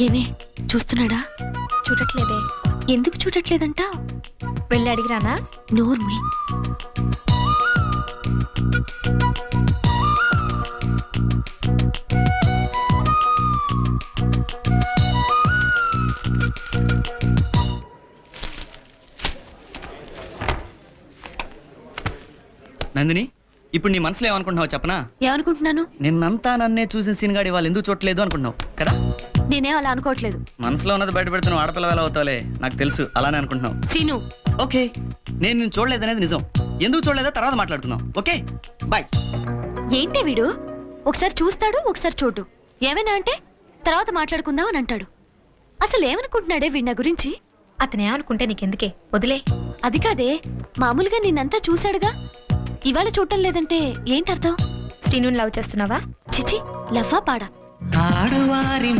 ఏమే చూస్తున్నాడా? చూడట్లేదే. ఎందుకు చూడట్లేదంట? వెళ్ళి అడిగిరానా? నోర్మి. నందిని, ఇప్పుడు నీ మనసులో ఏమనుకుంటున్నావు చెప్పనా? ఏమనుకుంటున్నాను? నిన్నంతా నన్నే చూసిన సీన్గాడి వాళ్ళు ఎందుకు చూడలేదు అనుకుంటున్నావు కదా? నేనే అలా అనుకోవట్లేదు. మనసులో ఉన్నది బయట పెడుతున్నావు, ఆడపిల్ల వేళ అవుతావులే, నాకు తెలుసు. అలానే అనుకుంటున్నావు. సీను, ఓకే, నేను నిన్ను చూడలేదనేది నిజం. ఎందుకు చూడలేదో తర్వాత మాట్లాడుకుందాం. Okay bye. ఏంటి వీడు? ఒకసారి చూస్తాడు, ఒకసారి చూడు. ఏమైనా అంటే తర్వాత మాట్లాడుకుందాం అని అంటాడు. అసలు ఏమనుకుంటున్నాడే వీడి నా గురించి? అతనే అనుకుంటే నీకెందుకే, వదిలే. అది కాదే, మామూలుగా నిన్నంతా చూశాడుగా, ఇవాళ చూడటం లేదంటే ఏంటర్థం? శ్రీనుని లవ్ చేస్తున్నావా? చిచి, లవ్వా పాడా? ఆడువారి